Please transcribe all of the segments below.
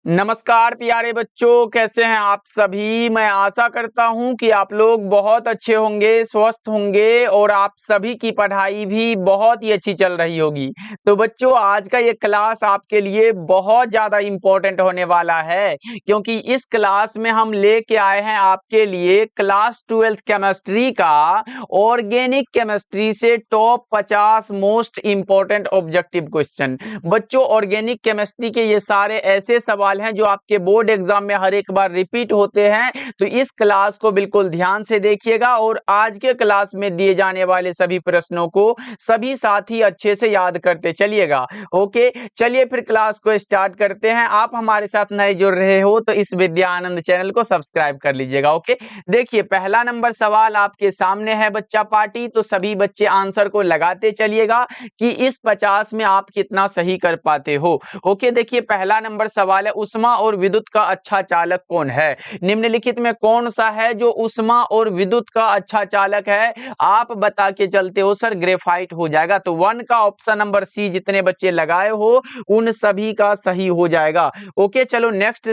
नमस्कार प्यारे बच्चों, कैसे हैं आप सभी। मैं आशा करता हूं कि आप लोग बहुत अच्छे होंगे, स्वस्थ होंगे और आप सभी की पढ़ाई भी बहुत ही अच्छी चल रही होगी। तो बच्चों, आज का ये क्लास आपके लिए बहुत ज़्यादा इम्पोर्टेंट होने वाला है, क्योंकि इस क्लास में हम लेके आए हैं आपके लिए क्लास 12th केमिस्ट्री का ऑर्गेनिक केमिस्ट्री से top 50 most important objective question. बच्चों, ऑर्गेनिक केमिस्ट्री के ये सारे ऐसे सवाल हैं जो आपके बोर्ड एग्जाम में हर एक बार रिपीट होते हैं। तो इस क्लास को बिल्कुल ध्यान से देखिएगा और आज के क्लास में दिए जाने वाले सभी प्रश्नों को सभी साथी अच्छे से याद करते चलिएगा। ओके, चलिए फिर क्लास को स्टार्ट करते हैं। आप हमारे साथ नए जुड़ रहे हो तो इस विद्या आनंद चैनल को सब्सक्राइब कर लीजिएगा। ओके, देखिए पहला नंबर सवाल आपके सामने है बच्चा पार्टी, तो सभी बच्चे आंसर को लगाते चलिएगा कि इस 50 में आप कितना सही कर पाते हो। ओके, देखिए पहला नंबर सवाल है, उष्मा और विद्युत का अच्छा चालक कौन है। निम्नलिखित में कौन सा है जो उष्मा और विद्युत का अच्छा चालक है। आप बता के चलते हो सर ग्रेफाइट हो जाएगा, तो 1 का ऑप्शन नंबर सी जितने बच्चे लगाए हो उन सभी का सही हो जाएगा। ओके, चलो नेक्स्ट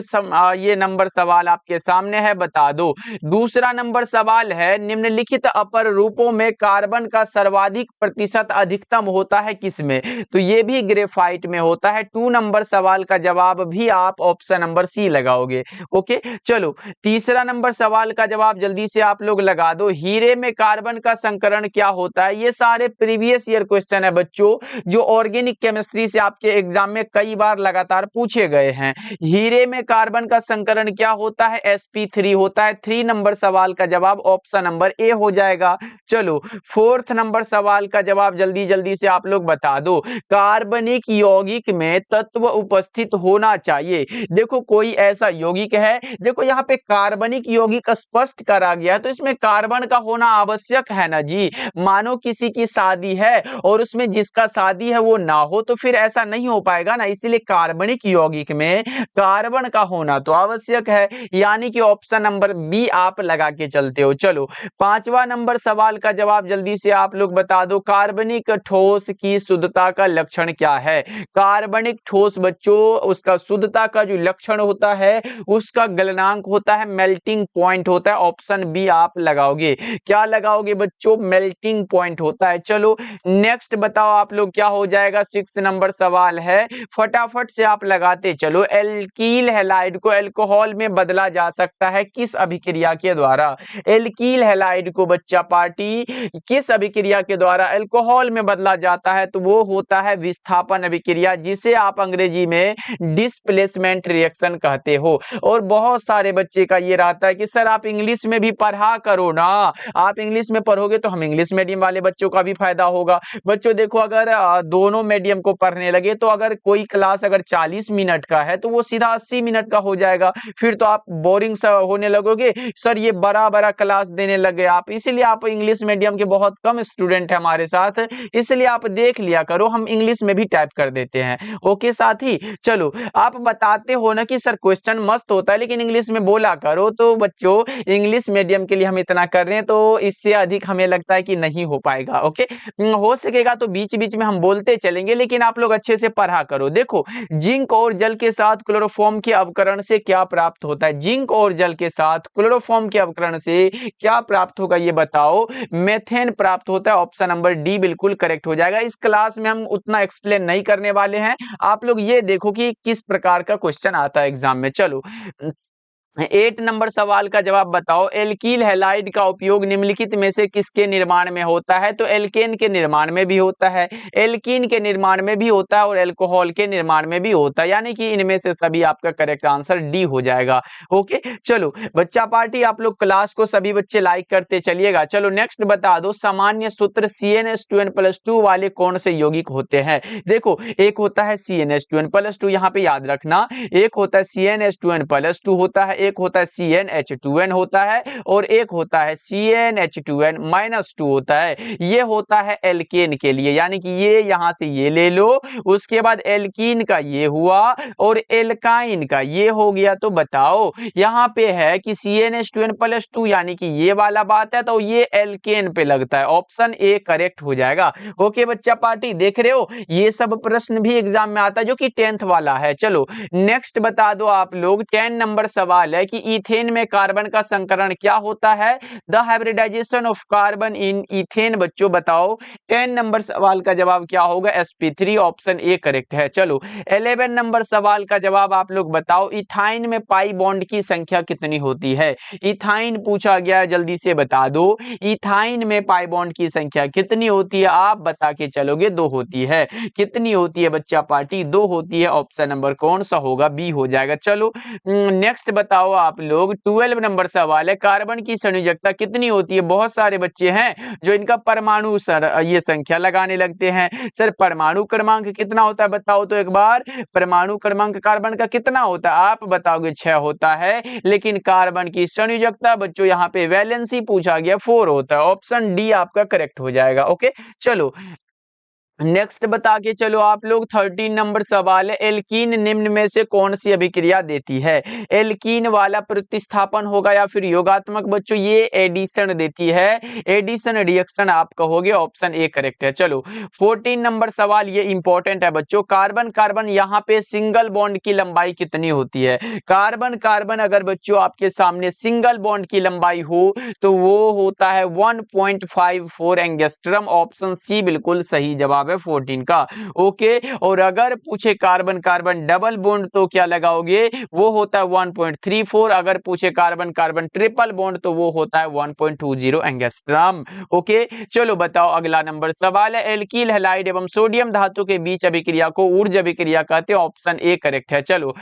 ये नंबर सवाल आपके सामने है, बता दो। दूसरा नंबर सवाल है, निम्नलिखित अपर रूपों में कार्बन का सर्वाधिक प्रतिशत अधिकतम होता है किसमें। तो ये भी ग्रेफाइट में होता है। 2 नंबर सवाल का जवाब भी आप ऑप्शन नंबर सी लगाओगे। ओके, चलो तीसरा नंबर सवाल का जवाब जल्दी से आप लोग लगा दो। हीरे में कार्बन का संकरण क्या होता है। ये सारे प्रीवियस ईयर क्वेश्चन है बच्चों, जो ऑर्गेनिक केमिस्ट्री से आपके एग्जाम में कई बार लगातार पूछे गए हैं। हीरे में कार्बन का संकरण क्या होता है, sp3 होता है। 3 नंबर सवाल का जवाब ऑप्शन नंबर ए हो जाएगा। चलो फोर्थ नंबर सवाल का जवाब जल्दी जल्दी से आप लोग बता दो। कार्बनिक यौगिक में तत्व उपस्थित होना चाहिए। देखो कोई ऐसा यौगिक है, देखो यहाँ पे कार्बनिक यौगिक स्पष्ट करा गया, तो इसमें कार्बन का होना आवश्यक है ना जी। मानो किसी की शादी है और उसमें जिसका शादी है वो ना हो, तो फिर ऐसा नहीं हो पाएगा ना। इसीलिए कार्बनिक यौगिक में कार्बन का होना तो आवश्यक है, यानी कि ऑप्शन नंबर बी आप लगा के चलते हो। चलो पांचवा नंबर सवाल का जवाब जल्दी से आप लोग बता दो। कार्बनिक ठोस की शुद्धता का लक्षण क्या है। कार्बनिक ठोस बच्चों, उसका शुद्धता का जो लक्षण होता है उसका गलनांक होता है, मेल्टिंग पॉइंट होता है। ऑप्शन बी आप लगाओगे। क्या लगाओगे बच्चों, मेल्टिंग पॉइंट होता है। चलो नेक्स्ट बताओ आप लोग क्या हो जाएगा। 6 नंबर सवाल है, फटाफट से आप लगाते चलो। एल्कील हैलाइड को अल्कोहल में बदला जा सकता है किस अभिक्रिया के द्वारा। एल्कील हैलाइड को बच्चा पार्टी किस अभिक्रिया के द्वारा अल्कोहल में बदला जाता है, तो वो होता है विस्थापन अभिक्रिया, जिसे आप अंग्रेजी में डिस्प्लेसमेंट रिएक्शन कहते हो। और बहुत सारे बच्चे का ये रहता है कि सर आप इंग्लिश में भी पढ़ा करो ना, आप इंग्लिश में पढ़ोगे तो हम इंग्लिश मीडियम वाले बच्चों का भी फायदा होगा। बच्चों देखो, अगर दोनों मीडियम को पढ़ने लगे तो अगर कोई क्लास अगर 40 मिनट का है तो वो सीधा 80 मिनट का हो जाएगा। फिर तो आप बोरिंग सा होने लगोगे, सर ये बड़ा बड़ा क्लास देने लगे आप। इसीलिए आप इंग्लिश मीडियम के बहुत कम स्टूडेंट है हमारे साथ, इसलिए आप देख लिया करो, हम इंग्लिश में भी टाइप कर देते हैं। ओके साथी, चलो आप बताते हो ना कि सर क्वेश्चन मस्त होता है लेकिन इंग्लिश में बोला करो, तो बच्चों इंग्लिश मीडियम के लिए हम इतना कर रहे हैं, तो इससे अधिक हमें लगता है कि नहीं हो पाएगा। ओके, हो सकेगा तो बीच बीच में हम बोलते चलेंगे, लेकिन आप लोग अच्छे से पढ़ा करो। देखो जिंक और जल के साथ क्लोरोफॉर्म के अवकरण से क्या प्राप्त होता है। जिंक और जल के साथ क्लोरोफॉर्म के अवकरण से क्या प्राप्त होगा ये बताओ। मेथेन प्राप्त होता है। ऑप्शन नंबर डी बिल्कुल करेक्ट हो जाएगा। इस क्लास में हम उतना एक्सप्लेन नहीं करने वाले हैं, आप लोग ये देखो कि किस प्रकार का क्वेश्चन आता है एग्जाम में। चलो 8 नंबर सवाल का जवाब बताओ। एल्कील हैलाइड का उपयोग निम्नलिखित में से किसके निर्माण में होता है। तो एल्केन के निर्माण में भी होता है, एल्कीन के निर्माण में भी होता है और अल्कोहल के निर्माण में भी होता है, यानी कि इनमें से सभी आपका करेक्ट आंसर डी हो जाएगा। ओके, चलो बच्चा पार्टी आप लोग क्लास को सभी बच्चे लाइक करते चलिएगा। चलो नेक्स्ट बता दो, सामान्य सूत्र CnH2n+2 वाले कौन से यौगिक होते हैं। देखो एक होता है CnH2n+2, यहाँ पे याद रखना, एक होता है CnH2n+2 होता है, एक होता है CnH2n होता है और एक होता है CnH2n-2 होता है। ये होता है एल्केन के लिए, यानी कि ये यहां से ये ले लो, उसके बाद एल्कीन का ये हुआ और एल्काइन का ये हो गया। तो बताओ यहाँ पे है कि CnH2n+2 यानी कि ये वाला बात है, तो ये एल्केन पे लगता है। ऑप्शन ए करेक्ट हो जाएगा। ओके बच्चा पार्टी, देख रहे हो ये सब प्रश्न भी एग्जाम में आता है जो कि 10th वाला है। चलो नेक्स्ट बता दो आप लोग, 10 नंबर सवाल है कि इथेन में कार्बन का संकरण क्या होता है? The hybridisation of carbon in ethane. बच्चों बताओ 10 नंबर सवाल का जवाब क्या होगा? sp3, ऑप्शन ए करेक्ट है। चलो 11 नंबर सवाल का जवाब आप लोग बताओ, इथाइन में पाई बॉन्ड की संख्या कितनी होती है? इथाइन पूछा गया है, जल्दी से बता दो इथाइन में पाई बॉन्ड की संख्या कितनी होती है? आप बता के चलोगे 2 होती है। कितनी होती है बच्चा पार्टी? 2 होती है। ऑप्शन नंबर कौन सा होगा? बी हो जाएगा। चलो नेक्स्ट बताओ आप लोग, 12 नंबर सवाल है, कार्बन की संयोजकता कितनी होती है? बहुत सारे बच्चे हैं जो इनका परमाणु ये संख्या लगाने लगते हैं, सर परमाणु क्रमांक कितना होता है बताओ तो एक बार। परमाणु क्रमांक कार्बन का कितना होता है? आप बताओगे 6 होता है, लेकिन कार्बन की संयोजकता बच्चों यहाँ पे वैलेंसी पूछा गया 4 होता है। ऑप्शन डी आपका करेक्ट हो जाएगा। ओके चलो नेक्स्ट बता के चलो आप लोग, 13 नंबर सवाल है, एल्कीन निम्न में से कौन सी अभिक्रिया देती है? एल्कीन वाला प्रतिस्थापन होगा या फिर योगात्मक? बच्चों ये एडिशन देती है, एडिशन रिएक्शन आप कहोगे। ऑप्शन ए करेक्ट है। चलो 14 नंबर सवाल, ये इंपॉर्टेंट है बच्चों, कार्बन कार्बन यहाँ पे सिंगल बॉन्ड की लंबाई कितनी होती है? कार्बन कार्बन अगर बच्चों आपके सामने सिंगल बॉन्ड की लंबाई हो तो वो होता है 1.54 एंगस्ट्रम। ऑप्शन सी बिल्कुल सही जवाब है 14 का। ओके और अगर पूछे कार्बन कार्बन डबल बॉन्ड तो क्या लगाओगे? वो होता है 1.34। अगर पूछे कार्बन कार्बन ट्रिपल बॉन्ड तो वो होता है 1.20 एंगस्ट्रम। ओके चलो बताओ अगला नंबर सवाल है, एल्कील हैलाइड एवं सोडियम धातु के बीच अभिक्रिया को ऊर्ज अभिक्रिया कहते हैं। ऑप्शन ए करेक्ट है। चलो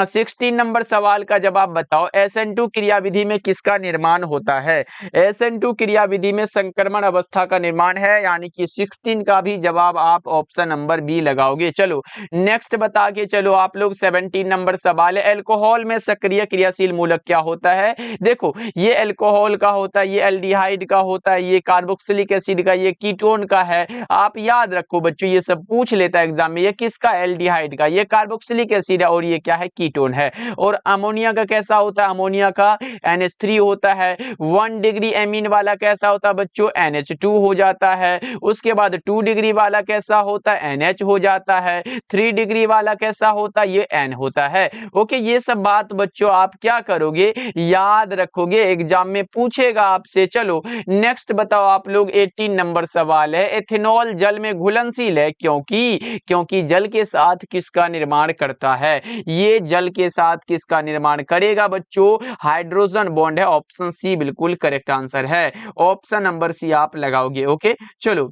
16 नंबर सवाल का जवाब बताओ, SN2 क्रियाविधि में किसका निर्माण होता है? SN2 क्रियाविधि में संक्रमण अवस्था का निर्माण है, यानी कि 16 का भी जवाब आप ऑप्शन नंबर बी लगाओगे। चलो नेक्स्ट बता के चलो आप लोग, 17 नंबर सवाल है, अल्कोहल में सक्रिय क्रियाशील मूलक क्या होता है? देखो ये अल्कोहल का होता है, ये एल्डिहाइड का होता है, ये कार्बोक्सिलिक एसिड का, ये कीटोन का है। आप याद रखो बच्चों, ये सब पूछ लेता है एग्जाम में, ये किसका? एल्डिहाइड का, ये कार्बोक्सिलिक एसिड है और ये क्या है? कीटोन है। और अमोनिया का कैसा होता है? अमोनिया का NH3 होता है। 1 डिग्री एमीन वाला कैसा होता है बच्चों? NH2 हो जाता है। उसके बाद 2 डिग्री वाला कैसा होता है? NH हो जाता है। 3 डिग्री वाला कैसा होता है? ये N होता है। ओके ये सब बात बच्चों आप क्या करोगे? याद रखोगे, एग्जाम में पूछेगा आपसे। चलो नेक्स्ट बताओ आप लोग, 18 नंबर सवाल है, एथेनॉल जल में घुलनशील है क्योंकि जल के साथ किसका निर्माण करता है? ये जल के साथ किसका निर्माण करेगा बच्चों? हाइड्रोजन बॉन्ड है। ऑप्शन सी बिल्कुल करेक्ट आंसर है। ऑप्शन नंबर सी आप लगाओगे। ओके चलो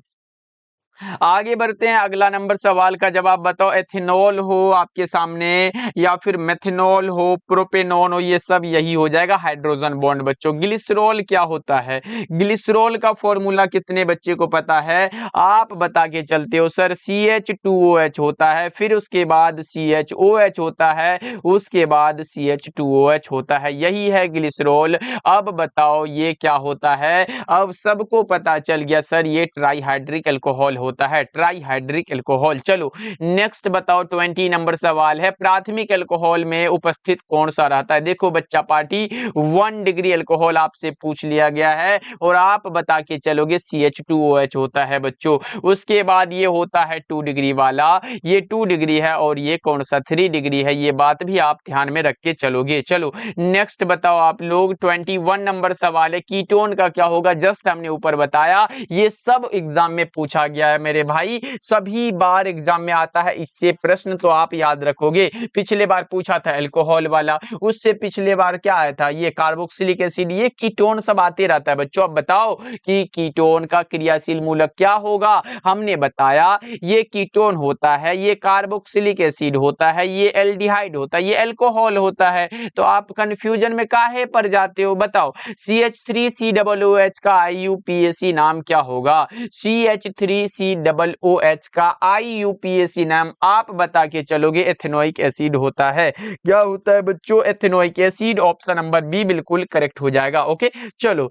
आगे बढ़ते हैं, अगला नंबर सवाल का जवाब बताओ, एथेनॉल हो आपके सामने या फिर मेथनॉल हो, प्रोपेनॉन हो, ये सब यही हो जाएगा हाइड्रोजन बॉन्ड। बच्चों ग्लिसरॉल क्या होता है? ग्लिसरॉल का फॉर्मूला कितने बच्चे को पता है? आप बता के चलते हो सर, CH2OH होता है, फिर उसके बाद CHOH होता है, उसके बाद CH2OH होता है, यही है ग्लिसरॉल। अब बताओ ये क्या होता है? अब सबको पता चल गया सर, ये ट्राइहाइड्रिक अल्कोहल होता है, ट्राइहाइड्रिक अल्कोहल। चलो नेक्स्ट बताओ, 20 नंबर सवाल है, प्राथमिक अल्कोहल में उपस्थित कौन सा रहता है? देखो बच्चा पार्टी 1 डिग्री अल्कोहल आपसे पूछ लिया गया है और आप बता के चलोगे CH2OH होता है बच्चों। उसके बाद ये होता है 2 डिग्री वाला, ये 2 डिग्री है और ये कौन सा 3 डिग्री है, ये बात भी आप ध्यान में रख के चलोगे। चलो नेक्स्ट बताओ आप लोग, 21 नंबर सवाल है, कीटोन का क्या होगा? जस्ट हमने ऊपर बताया, ये सब एग्जाम में पूछा गया है मेरे भाई, सभी बार एग्जाम में आता है, इससे प्रश्न तो आप याद रखोगे। पिछले बार पूछा था अल्कोहल वाला, उससे पिछले बार क्या आया था? ये कार्बोक्सिलिक एसिड, ये कीटोन सब आते रहता है बच्चों। अब बताओ कि कीटोन का क्रियाशील मूलक क्या होगा? हमने बताया ये कीटोन होता है, ये कार्बोक्सिलिक एसिड होता है, ये एल्डिहाइड होता है, ये अल्कोहल होता है। तो आप कंफ्यूजन में काहे पर जाते हो? बताओ CH3COOH का IUPAC नाम क्या होगा? CH3COOH COOH का IUPAC नाम आप बता के चलोगे, एथेनोइक एसिड होता है। क्या होता है बच्चों? Ethanoic acid. Option number B बिल्कुल करेक्ट हो जाएगा। ओके, चलो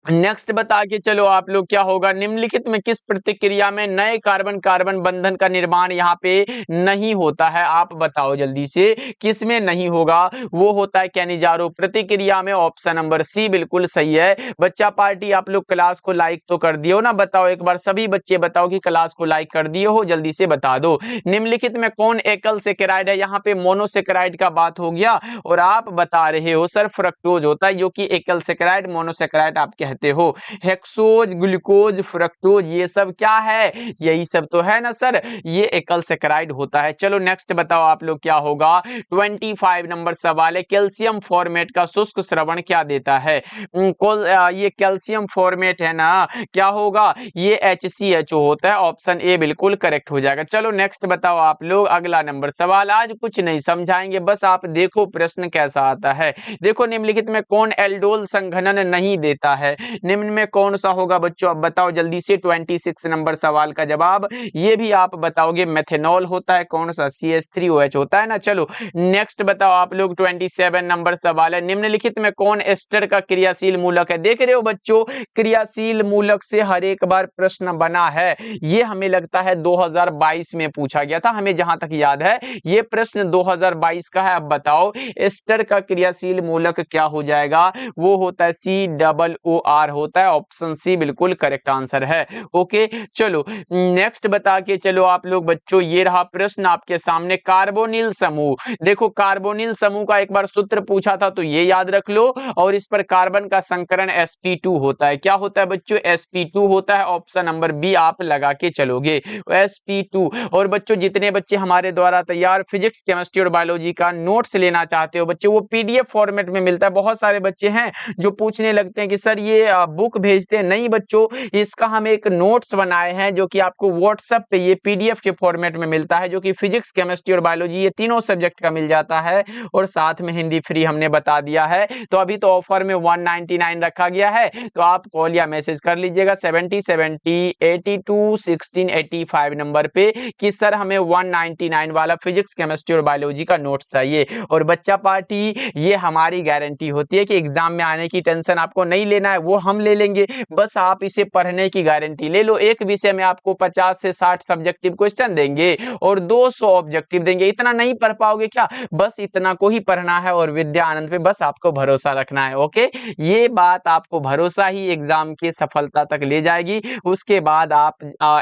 नेक्स्ट बता के चलो आप लोग, क्या होगा? निम्नलिखित में किस प्रतिक्रिया में नए कार्बन कार्बन बंधन का निर्माण यहाँ पे नहीं होता है? आप बताओ जल्दी से, किस में नहीं होगा? वो होता है कैनिजारो प्रतिक्रिया में। ऑप्शन नंबर सी बिल्कुल सही है। बच्चा पार्टी आप लोग क्लास को लाइक तो कर दियो ना? बताओ एक बार, सभी बच्चे बताओ कि क्लास को लाइक कर दिए हो, जल्दी से बता दो। निम्नलिखित में कौन एकल सेकेराइड है? यहाँ पे मोनोसेकेराइड का बात हो गया और आप बता रहे हो सर फ्रक्टोज होता है, जो कि एकल सेकेराइड मोनोसेकेराइड आप कहते हो। हेक्सोज, ग्लूकोज, फ्रक्टोज ये सब क्या है? यही सब तो है ना सर, ये एकल सेकेराइड होता है। चलो नेक्स्ट बताओ आप लोग, क्या होगा? 25 नंबर सवाल है, कैल्शियम फॉर्मेट का शुष्क श्रवण क्या देता है? ये कैल्शियम फॉर्मेट है ना, क्या होगा? ये HCHO होता है। ऑप्शन ए बिल्कुल करेक्ट हो जाएगा। चलो नेक्स्ट बताओ आप लोग, अगला नंबर सवाल। आज कुछ नहीं समझाएंगे, बस आप देखो प्रश्न कैसा आता है। देखो निम्नलिखित में कौन एल्डोल संघनन नहीं देता है? निम्न में कौन सा होगा बच्चों? अब बताओ जल्दी से। 26 नंबर सवाल का जवाब ये भी आप बताओगे, मेथेनॉल होता है। कौन सा? CH3OH होता है ना। चलो नेक्स्ट बताओ आप लोग, 27 नंबर सवाल है, निम्नलिखित में कौन एस्टर का क्रियाशील मूलक है? देख रहे हो बच्चों, क्रियाशील मूलक से हर एक बार प्रश्न बना है। ये हमें लगता है 2022 में पूछा गया था, हमें जहां तक याद है ये प्रश्न 2022 का है। अब बताओ एस्टर का क्रियाशील मूलक क्या हो जाएगा? वो होता है COOR होता है। ऑप्शन सी बिल्कुल करेक्ट आंसर है। ओके, चलो नेक्स्ट बता के चलो आप लोग बच्चों, ये रहा प्रश्न आपके सामने। कार्बोनिल समूह, देखो कार्बोनिल समूह का एक बार सूत्र पूछा था तो ये याद रख लो, और इस पर कार्बन का संकरण sp2 होता है। क्या होता है बच्चों? sp2 होता है। ऑप्शन नंबर बी आप लगा के चलोगे, sp2। और बच्चों जितने बच्चे हमारे द्वारा तैयार फिजिक्स, केमिस्ट्री और बायोलॉजी का नोट्स लेना चाहते हो बच्चों, वो PDF फॉर्मेट में मिलता है। बहुत सारे बच्चे हैं जो पूछने लगते हैं कि सर ये बुक भेजते हैं। नहीं बच्चों, इसका हम एक नोट्स बनाए हैं जो कि आपको व्हाट्सएप पे ये PDF के फॉर्मेट में मिलता है, जो कि फिजिक्स, केमिस्ट्री और बायोलॉजी ये तीनों सब्जेक्ट का मिल जाता है, और साथ में हिंदी फ्री हमने बता दिया है। तो अभी तो ऑफर में 199 रखा गया है, तो आप कॉल या मैसेज कर लीजिएगा 7070821685 नंबर पे कि सर हमें 199 वाला फिजिक्स, केमिस्ट्री और बायोलॉजी का नोट्स चाहिए। और बच्चा पार्टी, ये हमारी गारंटी होती है कि एग्जाम में आने की टेंशन आपको नहीं लेना है, वो हम ले लेंगे। बस आप इसे पढ़ने की गारंटी ले लो। एक विषय में आपको 50 से 60 सब्जेक्टिव क्वेश्चन देंगे और 200 ऑब्जेक्टिव देंगे। इतना नहीं पढ़ पाओगे क्या? बस इतना को ही पढ़ना है और विद्या आनंद पे बस आपको भरोसा रखना है। ओके, ये बात आपको भरोसा ही एग्जाम की सफलता तक ले जाएगी। उसके बाद आप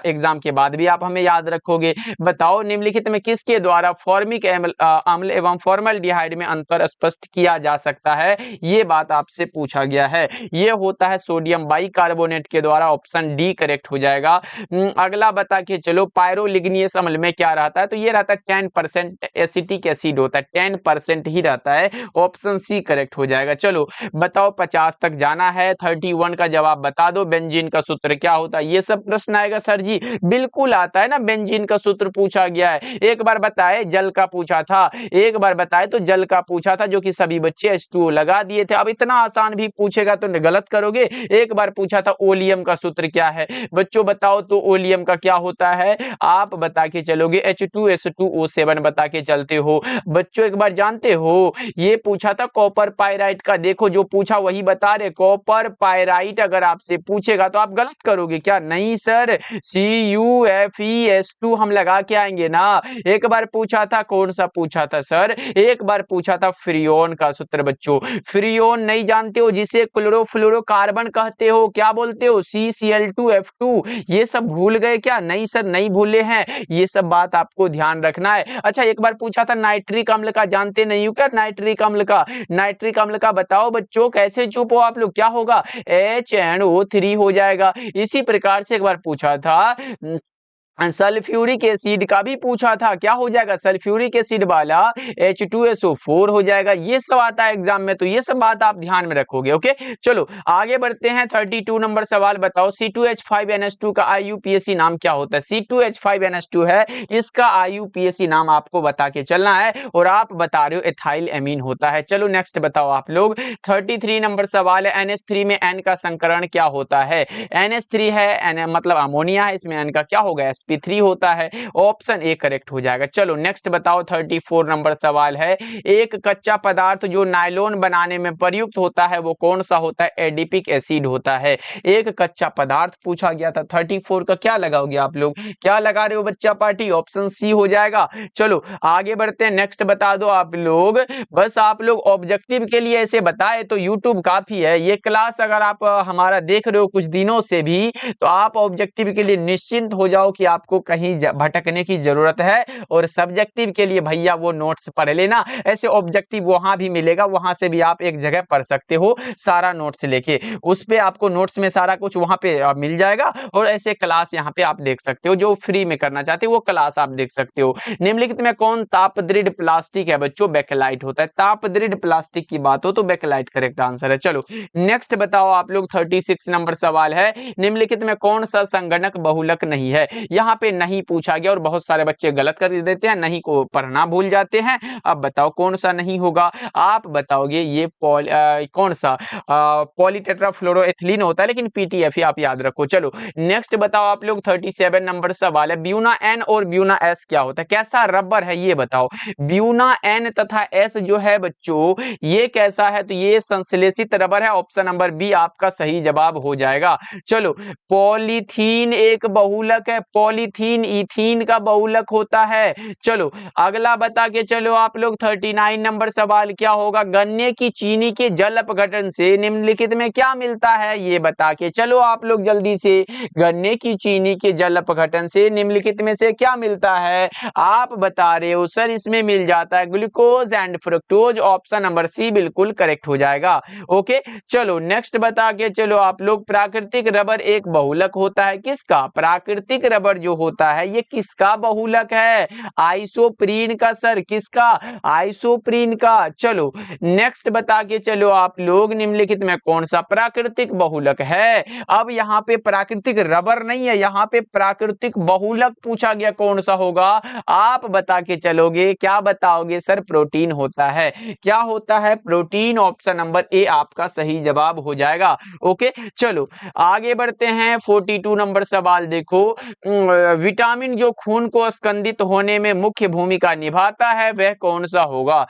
एग्जाम के बाद भी आप हमें याद रखोगे। बताओ निम्नलिखित में किसके द्वारा फॉर्मिक अम्ल एवं फॉर्मल्डिहाइड में अंतर स्पष्ट किया जा सकता है? ये बात आपसे पूछा गया है। ये होता है सोडियम बाइकार्बोनेट के द्वारा। ऑप्शन डी करेक्ट हो जाएगा। अगला बता के चलो, पायरोलिग्नियस अम्ल में क्या रहता है? तो ये रहता है 10% एसिटिक एसिड होता है, 10% ही रहता है। ऑप्शन सी करेक्ट हो जाएगा। चलो बताओ 50 तक जाना है, 31 का जवाब बता दो। बेंजीन का सूत्र क्या होता है? ये सब प्रश्न आएगा सर जी, बिल्कुल आता है ना। बेंजीन का सूत्र पूछा गया है, एक बार बताए जल का पूछा था, एक बार बताए तो जल का पूछा था, जो कि सभी बच्चे H2O लगा दिए थे। अब इतना आसान भी पूछेगा तो गलत करोगे। एक बार पूछा था ओलियम का सूत्र क्या है? बच्चों बताओ तो ओलियम का क्या होता है? आप बता के चलोगे H2SO2O7 बता के चलते हो। बच्चों एक बार जानते हो, ये पूछा था कॉपर पायराइट का। देखो जो पूछा वही बता रहे, कॉपर पायराइट अगर आपसे पूछेगा तो आप गलत करोगे क्या? नहीं सर, CuFeS2 हम लगा के आएंगे ना। एक बार पूछा था, कौन सा पूछा था सर? एक बार पूछा था फ्रियोन का सूत्र। बच्चों फ्रियोन नहीं जानते हो, जिसे क्लोरोफ्लोरोकार्बन कहते हो, क्या बोलते हो? CCl2F2। ये सब भूल गए क्या? नहीं सर, नहीं भूले हैं, ये सब बात आपको ध्यान रखना है। अच्छा एक बार पूछा था नाइट्रिक अम्ल का, जानते नहीं हो क्या नाइट्रिक अम्ल का? नाइट्रिक अम्ल का बताओ बच्चों, कैसे चुप हो आप लोग? क्या होगा? HNO3 हो जाएगा। इसी प्रकार से एक बार पूछा था सल्फ्यूरिक एसिड का भी पूछा था, क्या हो जाएगा सल्फ्यूरिक एसिड वाला H2SO4 हो जाएगा। ये सब आता है एग्जाम में, तो ये सब बात आप ध्यान में रखोगे। ओके, चलो आगे बढ़ते हैं। 32 नंबर सवाल बताओ, C2H5NH2 का IUPAC नाम क्या होता है। C2H5NH2 है, इसका IUPAC नाम आपको बता के चलना है, और आप बता रहे हो एथाइल एमीन होता है। चलो नेक्स्ट बताओ आप लोग। 33 नंबर सवाल है, NH3 में N का संकरण क्या होता है। NH3 है, N मतलब अमोनिया है, इसमें N का क्या होगा sp3 होता है। ऑप्शन ए करेक्ट हो जाएगा। चलो नेक्स्ट बताओ। 34 नंबर सवाल है, एक कच्चा पदार्थ जो नायलॉन बनाने में प्रयुक्त होता है वो कौन सा होता है। एडिपिक एसिड होता है। एक कच्चा पदार्थ पूछा गया था। 34 का क्या लगाओगे आप लोग, क्या लगा रहे हो बच्चा पार्टी, ऑप्शन सी हो जाएगा। चलो आगे बढ़ते हैं। नेक्स्ट बता दो आप लोग, बस आप लोग ऑब्जेक्टिव के लिए ऐसे बताए तो यूट्यूब काफी है। ये क्लास अगर आप हमारा देख रहे हो कुछ दिनों से भी, तो आप ऑब्जेक्टिव के लिए निश्चिंत हो जाओ कि आपको कहीं भटकने की जरूरत है। और सब्जेक्टिव के लिए भैया वो नोट्स पढ़ लेना, ऐसे ऑब्जेक्टिव वहां भी मिलेगा, वहां से भी आप एक जगह पढ़ सकते हो सारा नोट्स लेके। उस पे आपको नोट्स में सारा कुछ वहां पे मिल जाएगा, और ऐसे क्लास यहाँ पे आप देख सकते हो। जो फ्री में करना चाहते हो वो क्लास आप देख सकते हो। निम्नलिखित में कौन तापदृढ़ प्लास्टिक है बच्चों। बेकेलाइट होता है। तापदृढ़ प्लास्टिक की बात हो तो बेकेलाइट करेक्ट आंसर है। चलो नेक्स्ट बताओ आप लोग। 36 नंबर सवाल है, निम्नलिखित में कौन सा संगणक बहुलक नहीं है। यहाँ पे नहीं पूछा गया, और बहुत सारे बच्चे गलत कर देते हैं, नहीं को पढ़ना भूल जाते हैं। अब बताओ कौन सा नहीं होगा। आप बताओगे ये कौन सा पॉलीटेट्राफ्लोरोएथिलीन होता है, लेकिन पीटीएफ ही आप याद रखो। चलो नेक्स्ट बताओ आप लोग। 37 नंबर सवाल है, ब्यूना एन और ब्यूना एस क्या होता है, कैसा रबर है ये बताओ। ब्यूना एन तथा एस जो है बच्चों, ये कैसा है, तो ये संश्लेषित रबर है। ऑप्शन नंबर बी आपका सही जवाब हो जाएगा। चलो पॉलीथीन एक बहुलक है, पॉलीथीन इथीन का बहुलक होता है। चलो अगला बता के चलो आप लोग। 39 नंबर सवाल क्या होगा, गन्ने की चीनी के जल अपघटन से निम्नलिखित में क्या मिलता है, ये बता के चलो आप लोग जल्दी से। गन्ने की चीनी के जल अपघटन से निम्नलिखित में से क्या मिलता है, आप बता रहे हो सर इसमें मिल जाता है glucose and fructose. Option number C बिल्कुल करेक्ट हो जाएगा। ओके चलो नेक्स्ट बता के चलो आप लोग। प्राकृतिक रबर एक बहुलक होता है, किसका, प्राकृतिक रबर जो होता है ये किसका बहुलक है, आइसोप्रीन का सर, किसका, आइसोप्रीन का। चलो नेक्स्ट बता के चलो आप लोग, निम्नलिखित में कौन सा प्राकृतिक बहुलक है। अब यहाँ पे प्राकृतिक रबर नहीं है, यहाँ पे प्राकृतिक बहुलक पूछा गया, कौन सा होगा, आप बता के चलोगे। क्या बताओगे सर, प्रोटीन होता है। क्या होता है, प्रोटीन। ऑप्शन नंबर ए आपका सही जवाब हो जाएगा। ओके चलो आगे बढ़ते हैं। 42 नंबर सवाल देखो, विटामिन जो खून को स्कंदित होने में मुख्य भूमिका निभाता है वह कौन सा होगा।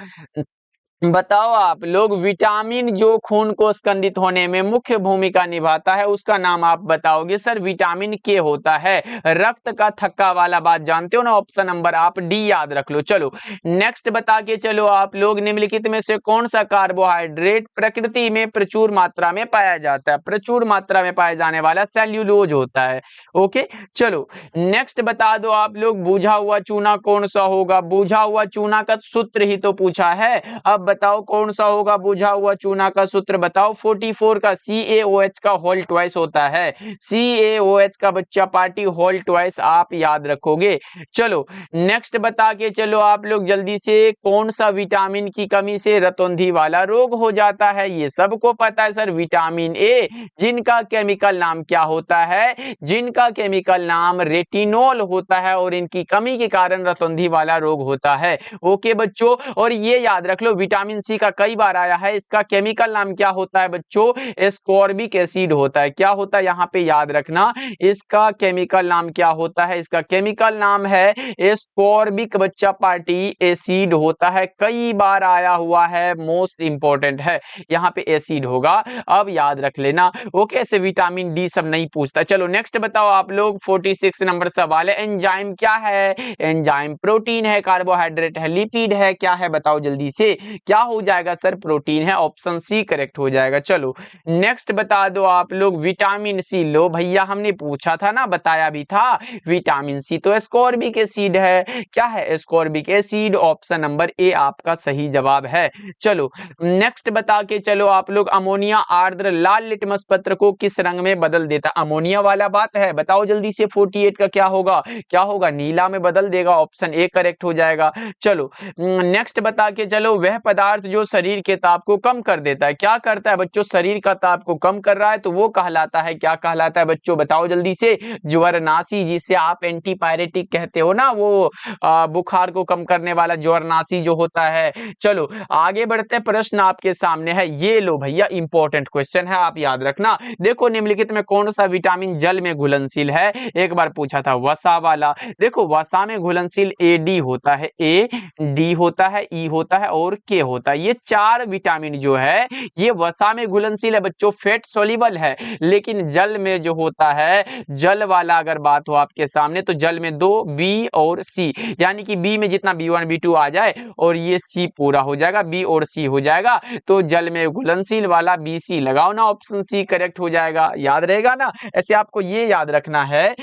बताओ आप लोग, विटामिन जो खून को स्कंदित होने में मुख्य भूमिका निभाता है उसका नाम आप बताओगे। सर विटामिन के होता है, रक्त का थक्का वाला बात जानते हो ना। ऑप्शन नंबर आप डी याद रख लो। चलो नेक्स्ट बता के चलो आप लोग, निम्नलिखित में से कौन सा कार्बोहाइड्रेट प्रकृति में प्रचुर मात्रा में पाया जाता है। प्रचुर मात्रा में पाया जाने वाला सेल्यूलोज होता है। ओके चलो नेक्स्ट बता दो आप लोग, बुझा हुआ चूना कौन सा होगा। बुझा हुआ चूना का सूत्र ही तो पूछा है, अब बताओ कौन सा होगा बुझा हुआ चूना का सूत्र बताओ। 44 का CaOH का होल ट्वाइस होता है। CaOH का बच्चा पार्टी होल ट्वाइस आप याद रखोगे। चलो नेक्स्ट बता के चलो आप लोग जल्दी से, कौन सा विटामिन की कमी से रतौंधी वाला रोग हो जाता है। ये सबको पता है सर, विटामिन ए, जिनका केमिकल नाम क्या होता है, जिनका केमिकल नाम रेटिनॉल होता है, और इनकी कमी के कारण रतौंधी वाला रोग होता है। ओके बच्चों, और ये याद रख लो विटामिन सी का कई बार आया है, इसका केमिकल नाम क्या होता है बच्चों, एस्कॉर्बिक एसिड होता है। क्या होता है यहाँ पे याद रखना, इसका केमिकल नाम क्या होता है, इसका केमिकल नाम है एस्कॉर्बिक बच्चा पार्टी एसिड होता है। कई बार आया हुआ है, मोस्ट इंपॉर्टेंट है, यहाँ पे एसिड होगा, अब याद रख लेना। ओके ऐसे विटामिन डी सब नहीं पूछता। चलो नेक्स्ट बताओ आप लोग। 46 नंबर सवाल है, एंजाइम क्या है। एंजाइम प्रोटीन है, कार्बोहाइड्रेट है, लिपिड है, क्या है बताओ जल्दी से। क्या हो जाएगा सर? प्रोटीन है, ऑप्शन सी करेक्ट हो जाएगा। चलो नेक्स्ट बता दो आप लोग, विटामिन सी। लो भैया हमने पूछा था ना, बताया भी था, विटामिन सी तो एस्कॉर्बिक एसिड है। क्या है? Ascorbic acid. Option number A आपका सही जवाब है। चलो नेक्स्ट बता के चलो आप लोग, अमोनिया आर्द्र लाल लिटमस पत्र को किस रंग में बदल देता? अमोनिया वाला बात है, बताओ जल्दी से। 48 का क्या होगा? क्या होगा? नीला में बदल देगा। ऑप्शन ए करेक्ट हो जाएगा। चलो नेक्स्ट बता के चलो, वह पदार्थ जो शरीर के ताप को कम कर देता है, क्या करता है बच्चों? शरीर का ताप को कम कर रहा है तो वो कहलाता है, क्या कहलाता है बच्चों? बताओ जल्दी से। ज्वरनाशी, जिसे आप एंटीपायरेटिक कहते हो ना, वो बुखार को कम करने वाला ज्वरनाशी जो होता है। चलो आगे बढ़ते हैं, प्रश्न आपके सामने है, ये लो भैया इंपॉर्टेंट क्वेश्चन है, आप याद रखना। देखो निम्नलिखित में कौन सा विटामिन जल में घुलनशील है? एक बार पूछा था वसा वाला। देखो वसा में घुलनशील ए डी होता है, ए डी होता है, ई होता है और के होता है। ये चार विटामिन जो है ये वसा में घुलनशील है बच्चों, फेट सोल्यूबल है। लेकिन जल में जो होता है, जल वाला अगर बात हो आपके सामने, तो जल में दो, बी और सी, यानी कि बी में जितना B1 B2 आ जाए और ये सी पूरा हो जाएगा, बी और सी हो जाएगा। तो जल में घुलनशील वाला बी सी लगाओ ना, ऑप्शन सी करेक्ट हो जाएगा। याद रहेगा ना? ऐसे आपको ये याद रखना है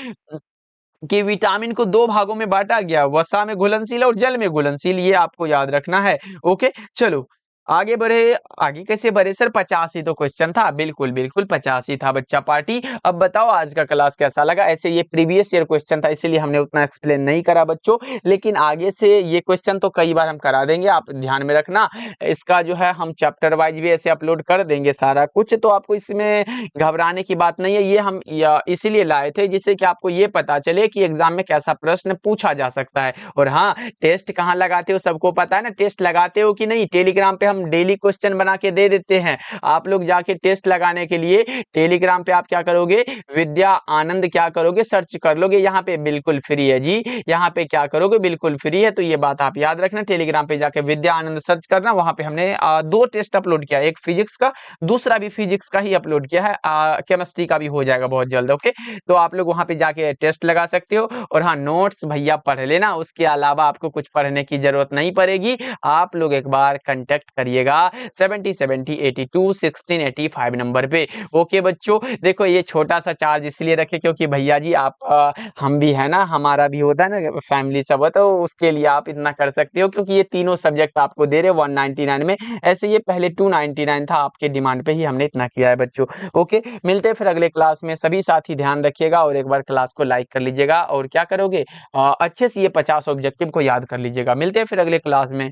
कि विटामिन को दो भागों में बांटा गया, वसा में घुलनशील और जल में घुलनशील, ये आपको याद रखना है। ओके चलो आगे बढ़े। आगे कैसे बढ़े सर? 50 ही तो क्वेश्चन था। बिल्कुल बिल्कुल 50 ही था बच्चा पार्टी। अब बताओ आज का क्लास कैसा लगा? ऐसे ये प्रीवियस ईयर क्वेश्चन था, इसीलिए हमने उतना एक्सप्लेन नहीं करा बच्चों, लेकिन आगे से ये क्वेश्चन तो कई बार हम करा देंगे, आप ध्यान में रखना। इसका जो है हम चैप्टर वाइज भी ऐसे अपलोड कर देंगे सारा कुछ, तो आपको इसमें घबराने की बात नहीं है। ये हम इसीलिए लाए थे जिससे कि आपको ये पता चले कि एग्जाम में कैसा प्रश्न पूछा जा सकता है। और हाँ, टेस्ट कहाँ लगाते हो सबको पता है ना, टेस्ट लगाते हो कि नहीं? टेलीग्राम पे हम डेली क्वेश्चन बना के दे देते हैं। आप लोग जाके टेस्ट लगाने के लिए टेलीग्राम पे आप क्या करोगे? विद्या आनंद क्या करोगे? सर्च कर लोगे। यहाँ पे बिल्कुल फ्री है जी, यहाँ पे क्या करोगे? बिल्कुल फ्री है। तो ये बात आप याद रखना, टेलीग्राम पे जाके विद्या आनंद सर्च करना। वहां पे हमने दो टेस्ट अपलोड किया, एक फिजिक्स का, दूसरा भी फिजिक्स का ही अपलोड किया है। केमिस्ट्री का भी हो जाएगा बहुत जल्द। ओके तो आप लोग वहां पे जाके टेस्ट लगा सकते हो। और हाँ, नोट्स भैया पढ़ लेना, उसके अलावा आपको कुछ पढ़ने की जरूरत नहीं पड़ेगी। आप लोग एक बार कंटेक्ट करिएगा 7070821685 नंबर पे। ओके बच्चों, देखो ये छोटा सा चार्ज इसलिए रखे क्योंकि भैया जी आप हम भी है ना, हमारा भी होता है ना, फैमिली सब है, तो उसके लिए आप इतना कर सकते हो, क्योंकि ये तीनों सब्जेक्ट आपको दे रहे 199 में। ऐसे ये पहले 299 था, आपके डिमांड पे ही हमने इतना किया है बच्चों। ओके मिलते हैं फिर अगले क्लास में। सभी साथी ध्यान रखिएगा और एक बार क्लास को लाइक कर लीजिएगा। और क्या करोगे? अच्छे से ये 50 ऑब्जेक्टिव को याद कर लीजिएगा। मिलते हैं फिर अगले क्लास में।